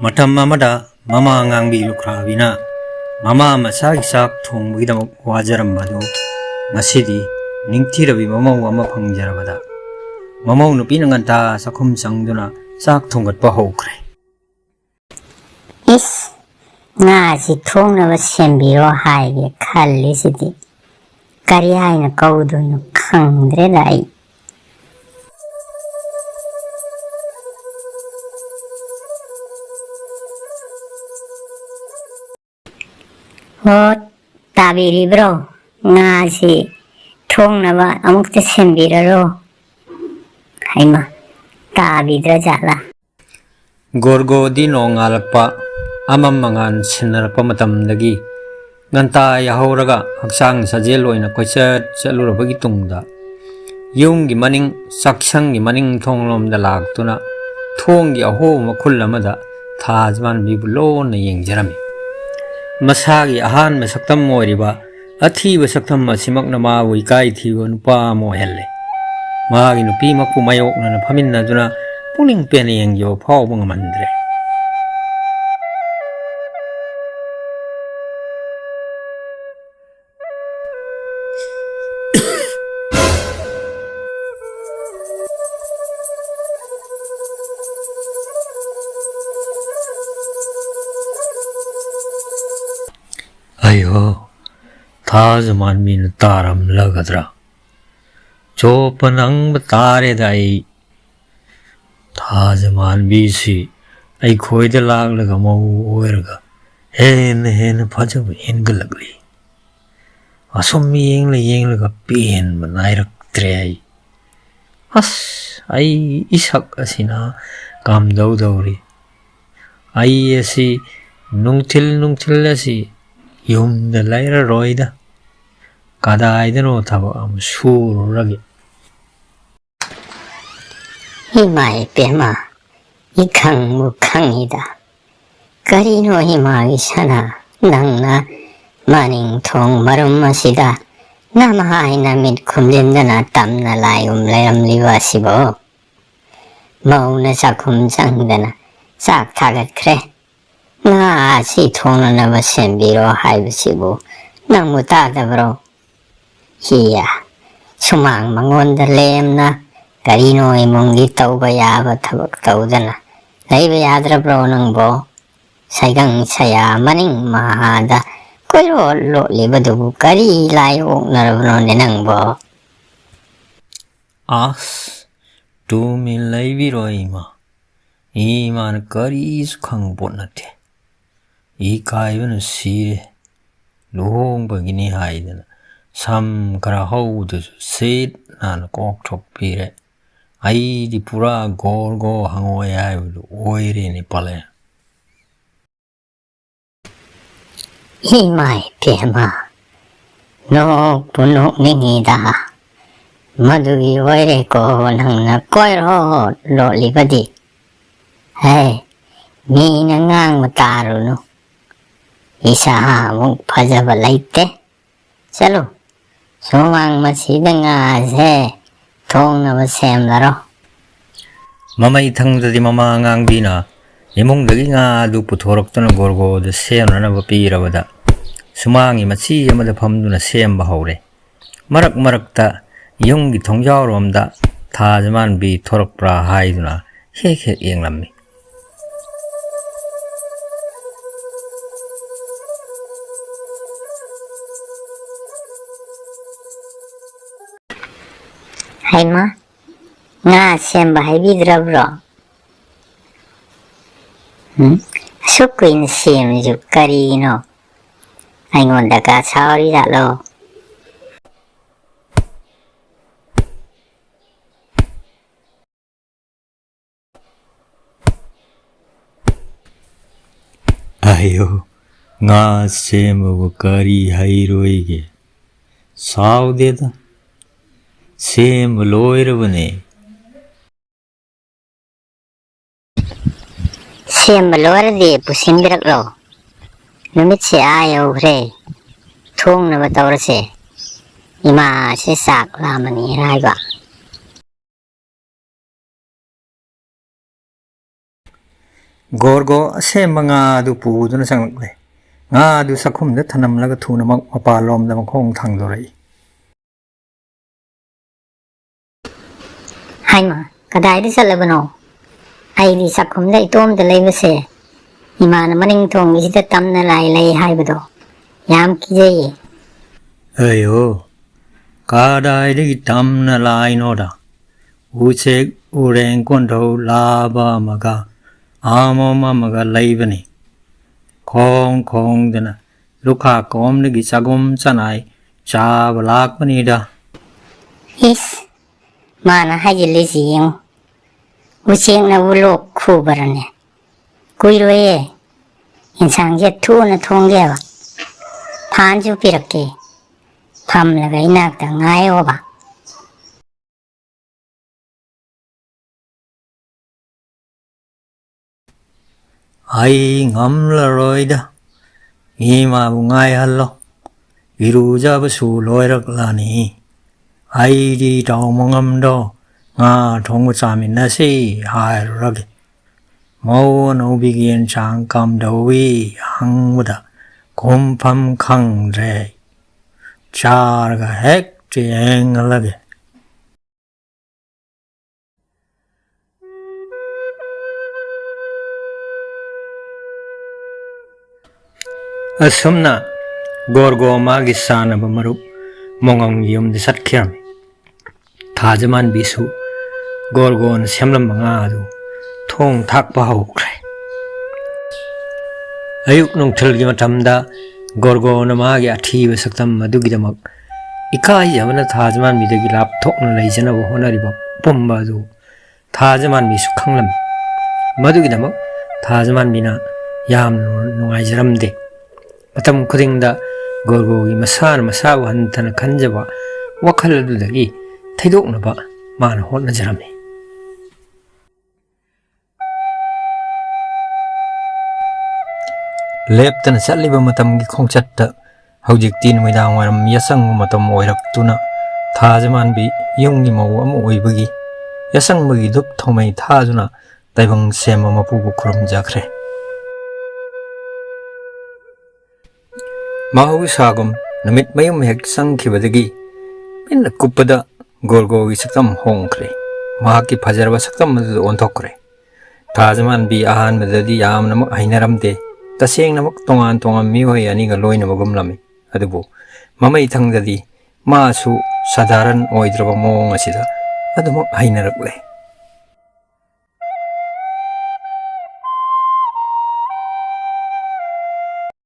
Matam amada mama ngangi lukrabina mama masagi sak thongbagidam wajarambadu ngasidi ningthirabi mamau ama phangjarabada mamau nupina nganta sakhum sangduna sak thongatpa hokre Is nga si thongnaba sembiro haige khallisidi kari haina kaudoino khangdreda ai tabiribro nga si thongnaba amukta sembiraro haima tabidra jala Gorgo di nongalakpa amam mangan sinarpa matamdagi nganta yahoraga haksang sajel oina koichat chalurabagi tungda yumgi maning saksanggi maning thonglomda laktuna thonggi aho makhul amada thajman bibulo na yengjarami masagi ahan masaktam moiriba athiba saktam asimakna mawi kai thiba nupa mo helle magi nupi makpu mayokna na phaminna duna puning pene yengyo phawba ngamandre ayo thajman min taram lagadra chopanang batare dai thajman bisi ai khoida laglaga mau oiraga hen phajab hengalagli asum yenglaga pen manairak tre ai as ai isak asina kam daudawri ai asi nungthil asi yumda laira roida kadaidano thaba am sururagi himai pema ikhang mukhangida karino himagi sana nangna maning thong marum masida namahai namit khumlindana tamna layum layamliwa sibo mauna sakhum sangdana sak thagat kre nga si thongna naba sembiro haibasibu nangmu tadabro hiya sumang mangonda lemna karino imungi tauba yaba thabak taudana laiba yadrabro nangbo saigang saya maning mahada koiro lo libadubu kari layo narabno ninangbo as tu min laibiro iman kari sukhang bonate ikaiban sire lohong bagini haidana sam kara haudu set nan kok thok pire ai di pura gorgo hangoy aibu oire ni pale himai pema no puno ningida madui oire ko nangna koiro lo libadi hey mi nangang mataruno isa mong phajaba laite chalo sumang masida nga se thongnaba semlaro mamai thangdadi mama ngangbina imungdagi nga du puthoraktuna gorgo de semnanaba pirabada sumangi machi amada phamduna semba hore marakta yunggi thongjawromda thajman bi thorakpra haiduna hek yenglammi haima nga semba haibidrabro sukuin semju karino aingonda ka sauri dalo ayo nga semu kari hairoige saudeda sem loirabane sem loirade pusimbiraklo numitse ayo hre thongnaba tawrase ima se sak lamani raiba Gorgo asema ngadu puduna sanglakle. Ngadu sakhumda thanamlaga thunamak mapalomda makhong thangdorai. Haima, kadai di salabano. Ai di sakhumda itom da leibase. Imana maning thong isida tamna lai haibado. Yam kijay. Ayo, kadai di tamna lai noda. Uchek ureng kondo laba maga. Amoma maga laibani. Kong dana. Lukha kom nigi sagum sanai. Chabalak manida. Is. Mana haji lisi yung. Ucheng na ulok kubarane. Kuiroye. Insang jet tu na thong gewa. Panju pirake. Pam laga inak da ngay oba. Ai ngamla roida. Ima bungai hallo. Iruja basu loirak lani. Ai di tau mongamdo. Nga thongu chamin nasi hai ragi. Mau no bigin chang kam dawi hangmuda. Kumpam kang re. Charga hek tieng lagi. Asumna Gorgo magi sana bamarup mongong yum di satkirami. Tajaman bisu Gorgo na siyamlam mga adu thong thakpa haukray. Ayuk nung tilgi matamda Gorgo na magi atiba saktam madugidamak ikai yamana tajaman midagi laptok na laijanabu honaribak pumba adu tajaman bisu kanglam madugidamak tajaman bina yam nungay jaramde. Matam kudingda Gorgogi masabu hantana kanjaba wakhaladudagi taidoknaba mana hotnajarami. Leptana chatliba matamgi khongchatta haujikti nuidang waram yasang matam oiraktuna thajamanbi yunggi mau ama oibagi yasangmagi dup thomai thajuna taibang sema mapubu khurumjakre. Mahu sagum namit mayum hek sangkibadagi pinna kuppada Gorgogi saktam hongkre mahaki phajarba saktam madu onthokre tajaman bi ahan madadi yam namak hainaramde taseng namak tongan mihoi ani ga loina magumlami adubu mamai thangdadi masu sadaran oidraba mong asida adumak hainarakle.